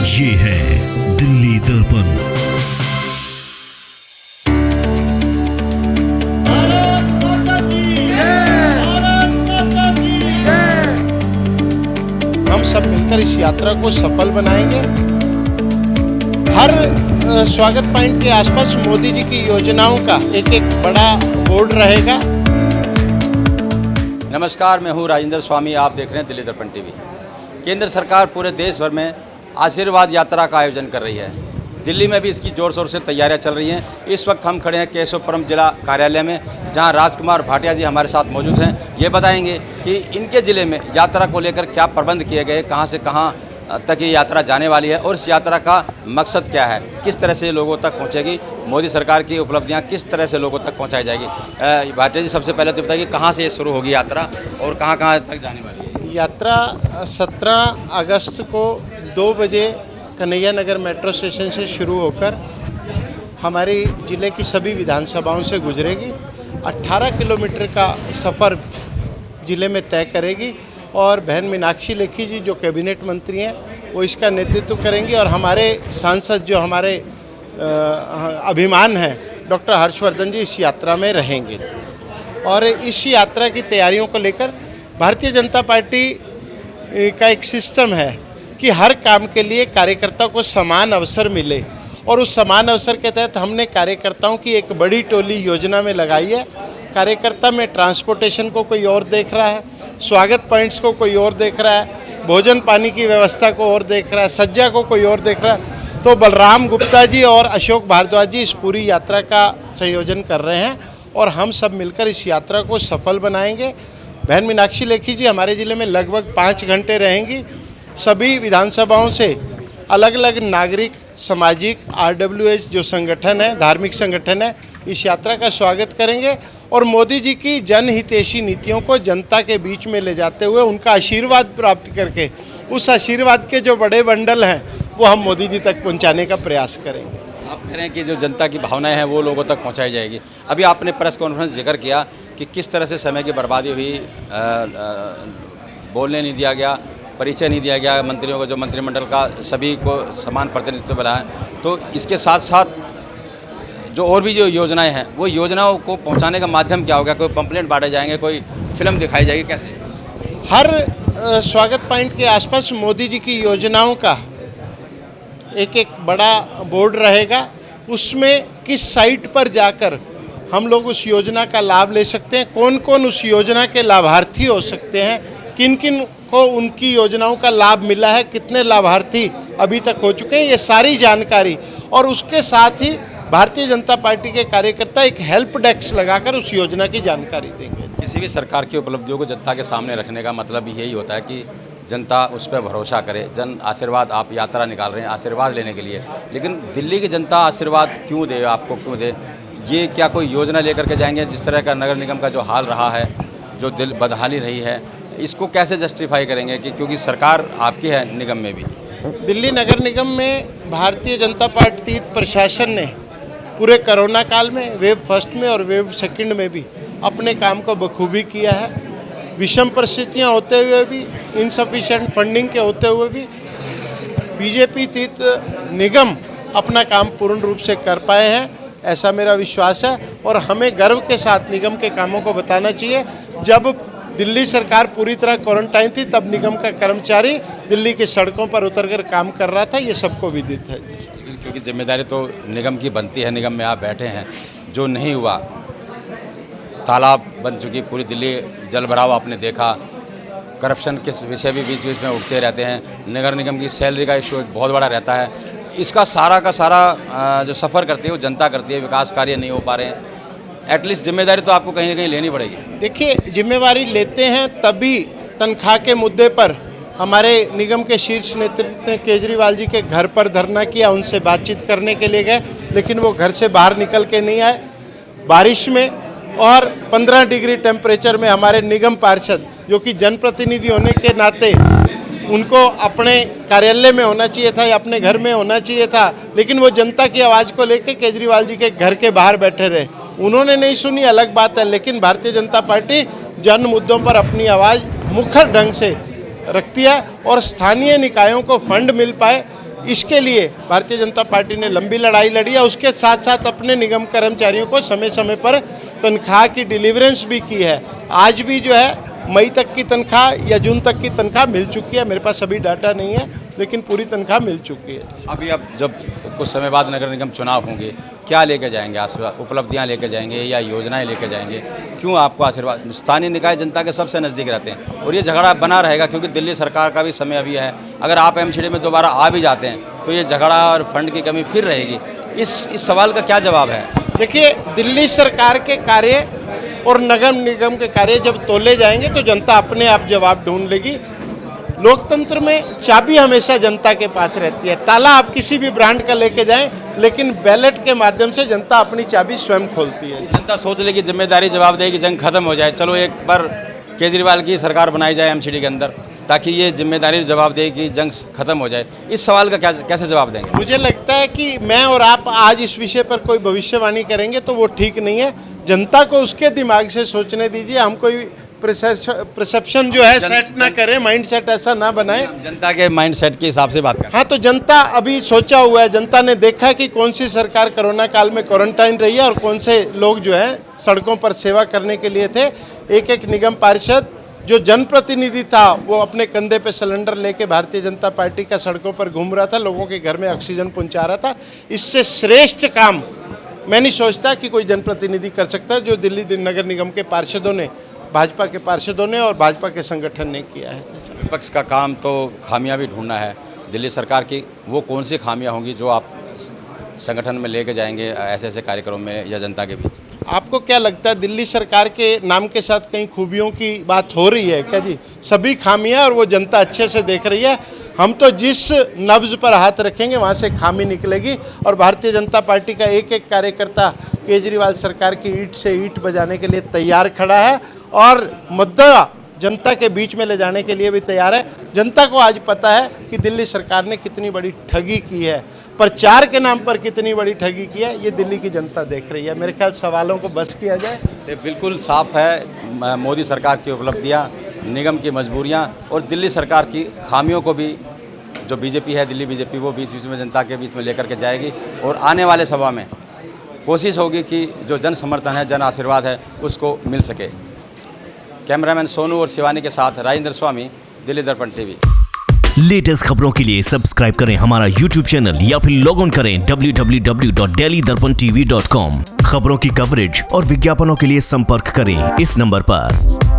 ये है दिल्ली दर्पण। हम सब मिलकर इस यात्रा को सफल बनाएंगे। हर स्वागत पॉइंट के आसपास मोदी जी की योजनाओं का एक एक बड़ा बोर्ड रहेगा। नमस्कार, मैं हूं राजेंद्र स्वामी। आप देख रहे हैं दिल्ली दर्पण टीवी। केंद्र सरकार पूरे देश भर में आशीर्वाद यात्रा का आयोजन कर रही है। दिल्ली में भी इसकी जोर शोर से तैयारियां चल रही हैं। इस वक्त हम खड़े हैं केशवपुरम जिला कार्यालय में, जहां राजकुमार भाटिया जी हमारे साथ मौजूद हैं। ये बताएंगे कि इनके ज़िले में यात्रा को लेकर क्या प्रबंध किए गए, कहां से कहां तक ये यात्रा जाने वाली है और इस यात्रा का मकसद क्या है, किस तरह से लोगों तक पहुंचेगी, मोदी सरकार की उपलब्धियां किस तरह से लोगों तक पहुंचाई जाएगी। भाटिया जी, सबसे पहले तो बताइए कहां से ये शुरू होगी यात्रा और कहां तक जाने वाली है। यात्रा 17 अगस्त को 2 बजे कन्हैया नगर मेट्रो स्टेशन से शुरू होकर हमारी ज़िले की सभी विधानसभाओं से गुजरेगी। 18 किलोमीटर का सफ़र ज़िले में तय करेगी और बहन मीनाक्षी लेखी जी जो कैबिनेट मंत्री हैं वो इसका नेतृत्व करेंगी और हमारे सांसद जो हमारे अभिमान हैं डॉक्टर हर्षवर्धन जी इस यात्रा में रहेंगे। और इस यात्रा की तैयारियों को लेकर भारतीय जनता पार्टी का एक सिस्टम है कि हर काम के लिए कार्यकर्ता को समान अवसर मिले और उस समान अवसर के तहत हमने कार्यकर्ताओं की एक बड़ी टोली योजना में लगाई है। कार्यकर्ता में ट्रांसपोर्टेशन को कोई और देख रहा है, स्वागत पॉइंट्स को कोई और देख रहा है, भोजन पानी की व्यवस्था को और देख रहा है, सज्जा को कोई और देख रहा है। तो बलराम गुप्ता जी और अशोक भारद्वाज जी इस पूरी यात्रा का संयोजन कर रहे हैं और हम सब मिलकर इस यात्रा को सफल बनाएंगे। बहन मीनाक्षी लेखी जी हमारे ज़िले में लगभग 5 घंटे रहेंगी। सभी विधानसभाओं से अलग अलग नागरिक, सामाजिक, RWS जो संगठन है, धार्मिक संगठन है, इस यात्रा का स्वागत करेंगे और मोदी जी की जनहितैषी नीतियों को जनता के बीच में ले जाते हुए उनका आशीर्वाद प्राप्त करके उस आशीर्वाद के जो बड़े बंडल हैं वो हम मोदी जी तक पहुंचाने का प्रयास करेंगे। आप कह रहे हैं कि जो जनता की भावनाएं हैं वो लोगों तक पहुंचाई जाएगी। अभी आपने प्रेस कॉन्फ्रेंस जिक्र किया कि किस तरह से समय की बर्बादी हुई, बोलने नहीं दिया गया, परिचय नहीं दिया गया मंत्रियों को, जो मंत्रिमंडल का सभी को समान प्रतिनिधित्व मिला है। तो इसके साथ साथ जो और भी जो योजनाएं हैं वो योजनाओं को पहुंचाने का माध्यम क्या होगा? कोई पंपलेट बांटे जाएंगे, कोई फिल्म दिखाई जाएगी, कैसे? हर स्वागत पॉइंट के आसपास मोदी जी की योजनाओं का एक एक बड़ा बोर्ड रहेगा। उसमें किस साइट पर जाकर हम लोग उस योजना का लाभ ले सकते हैं, कौन कौन उस योजना के लाभार्थी हो सकते हैं, किन किन को उनकी योजनाओं का लाभ मिला है, कितने लाभार्थी अभी तक हो चुके हैं, ये सारी जानकारी। और उसके साथ ही भारतीय जनता पार्टी के कार्यकर्ता एक हेल्प डेस्क लगाकर उस योजना की जानकारी देंगे। किसी भी सरकार की उपलब्धियों को जनता के सामने रखने का मतलब यही होता है कि जनता उस पर भरोसा करे। जन आशीर्वाद, आप यात्रा निकाल रहे हैं आशीर्वाद लेने के लिए, लेकिन दिल्ली की जनता आशीर्वाद क्यों दे, आपको क्यों दे? ये क्या कोई योजना लेकर के जाएंगे? जिस तरह का नगर निगम का जो हाल रहा है, जो दिल बदहाली रही है, इसको कैसे जस्टिफाई करेंगे कि क्योंकि सरकार आपकी है निगम में भी? दिल्ली नगर निगम में भारतीय जनता पार्टी प्रशासन ने पूरे कोरोना काल में वेव फर्स्ट में और वेव सेकंड में भी अपने काम को बखूबी किया है। विषम परिस्थितियां होते हुए भी, इनसफिशिएंट फंडिंग के होते हुए भी बीजेपी तीत निगम अपना काम पूर्ण रूप से कर पाए हैं, ऐसा मेरा विश्वास है। और हमें गर्व के साथ निगम के कामों को बताना चाहिए। जब दिल्ली सरकार पूरी तरह क्वारंटाइन थी तब निगम का कर्मचारी दिल्ली की सड़कों पर उतरकर काम कर रहा था, ये सबको विदित है। क्योंकि जिम्मेदारी तो निगम की बनती है, निगम में आप बैठे हैं, जो नहीं हुआ, तालाब बन चुकी पूरी दिल्ली, जल भराव आपने देखा, करप्शन के विषय भी बीच बीच में उठते रहते हैं, नगर निगम की सैलरी का इशू बहुत बड़ा रहता है। इसका सारा का सारा जो सफ़र करती है वो जनता करती है, विकास कार्य नहीं हो पा रहे हैं। एटलीस्ट जिम्मेदारी तो आपको कहीं ना कहीं लेनी पड़ेगी। देखिए, जिम्मेवारी लेते हैं तभी तनख्वाह के मुद्दे पर हमारे निगम के शीर्ष नेतृत्व ने केजरीवाल जी के घर पर धरना किया, उनसे बातचीत करने के लिए गए, लेकिन वो घर से बाहर निकल के नहीं आए। बारिश में और 15 डिग्री टेम्परेचर में हमारे निगम पार्षद जो कि जनप्रतिनिधि होने के नाते उनको अपने कार्यालय में होना चाहिए था या अपने घर में होना चाहिए था, लेकिन वो जनता की आवाज़ को लेकर केजरीवाल जी के घर के बाहर बैठे रहे। उन्होंने नहीं सुनी, अलग बात है, लेकिन भारतीय जनता पार्टी जन मुद्दों पर अपनी आवाज़ मुखर ढंग से रखती है और स्थानीय निकायों को फंड मिल पाए, इसके लिए भारतीय जनता पार्टी ने लंबी लड़ाई लड़ी है। उसके साथ साथ अपने निगम कर्मचारियों को समय समय पर तनख्वाह की डिलीवरेंस भी की है। आज भी जो है मई तक की तनख्वाह या जून तक की तनख्वाह मिल चुकी है। मेरे पास अभी डाटा नहीं है, लेकिन पूरी तनख्वाह मिल चुकी है। अभी अब जब कुछ समय बाद नगर निगम चुनाव होंगे, क्या लेके जाएंगे? आशीर्वाद, उपलब्धियां लेके जाएंगे या योजनाएं लेके जाएंगे? क्यों आपको आशीर्वाद? स्थानीय निकाय जनता के सबसे नज़दीक रहते हैं और ये झगड़ा बना रहेगा, क्योंकि दिल्ली सरकार का भी समय अभी है। अगर आप एमसीडी में दोबारा आ भी जाते हैं तो ये झगड़ा और फंड की कमी फिर रहेगी। इस सवाल का क्या जवाब है? देखिए, दिल्ली सरकार के कार्य और नगर निगम के कार्य जब तोले जाएंगे तो जनता अपने आप जवाब ढूंढ लेगी। लोकतंत्र में चाबी हमेशा जनता के पास रहती है। ताला आप किसी भी ब्रांड का लेके जाएं, लेकिन बैलेट के माध्यम से जनता अपनी चाबी स्वयं खोलती है। जनता सोच ले कि जिम्मेदारी जवाब देगी, जंग खत्म हो जाए, चलो एक बार केजरीवाल की सरकार बनाई जाए एमसीडी के अंदर, ताकि ये जिम्मेदारी जवाब दे कि जंग खत्म हो जाए। इस सवाल का कैसे जवाब देंगे? मुझे लगता है कि मैं और आप आज इस विषय पर कोई भविष्यवाणी करेंगे तो वो ठीक नहीं है। जनता को उसके दिमाग से सोचने दीजिए। हम कोई परसेप्शन जो है सेट ना करें, माइंड सेट ऐसा ना बनाए। जनता के माइंड सेट के हिसाब से बात करें। हाँ, तो जनता अभी सोचा हुआ है। जनता ने देखा कि कौन सी सरकार कोरोना काल में क्वारंटाइन रही है और कौन से लोग जो है सड़कों पर सेवा करने के लिए थे। एक एक निगम पार्षद जो जनप्रतिनिधि था वो अपने कंधे पे सिलेंडर लेके भारतीय जनता पार्टी का सड़कों पर घूम रहा था, लोगों के घर में ऑक्सीजन पहुंचा रहा था। इससे श्रेष्ठ काम मैं नहीं सोचता कि कोई जनप्रतिनिधि कर सकता है, जो दिल्ली नगर निगम के पार्षदों ने, भाजपा के पार्षदों ने और भाजपा के संगठन ने किया है। विपक्ष का काम तो खामियां भी ढूंढना है दिल्ली सरकार की। वो कौन सी खामियां होंगी जो आप संगठन में लेके जाएंगे ऐसे ऐसे कार्यक्रम में या जनता के बीच? आपको क्या लगता है दिल्ली सरकार के नाम के साथ कहीं खूबियों की बात हो रही है क्या जी? सभी खामियां और वो जनता अच्छे से देख रही है। हम तो जिस नब्ज पर हाथ रखेंगे वहाँ से खामी निकलेगी और भारतीय जनता पार्टी का एक एक कार्यकर्ता केजरीवाल सरकार की ईंट से ईंट बजाने के लिए तैयार खड़ा है और मुद्दा जनता के बीच में ले जाने के लिए भी तैयार है। जनता को आज पता है कि दिल्ली सरकार ने कितनी बड़ी ठगी की है, प्रचार के नाम पर कितनी बड़ी ठगी की है, ये दिल्ली की जनता देख रही है। मेरे ख्याल सवालों को बस किया जाए। ये बिल्कुल साफ है, मोदी सरकार की उपलब्धियां, निगम की मजबूरियां और दिल्ली सरकार की खामियों को भी जो बीजेपी है, दिल्ली बीजेपी, वो बीच बीच में जनता के बीच में लेकर के जाएगी और आने वाले सभा में कोशिश होगी कि जो जन समर्थन है, जन आशीर्वाद है, उसको मिल सके। कैमरामैन सोनू और शिवानी के साथ राजेंद्र स्वामी, दिल्ली दर्पण टीवी। लेटेस्ट खबरों के लिए सब्सक्राइब करें हमारा YouTube चैनल या फिर लॉग ऑन करें www.delhidarpantv.com। खबरों की कवरेज और विज्ञापनों के लिए संपर्क करें इस नंबर पर।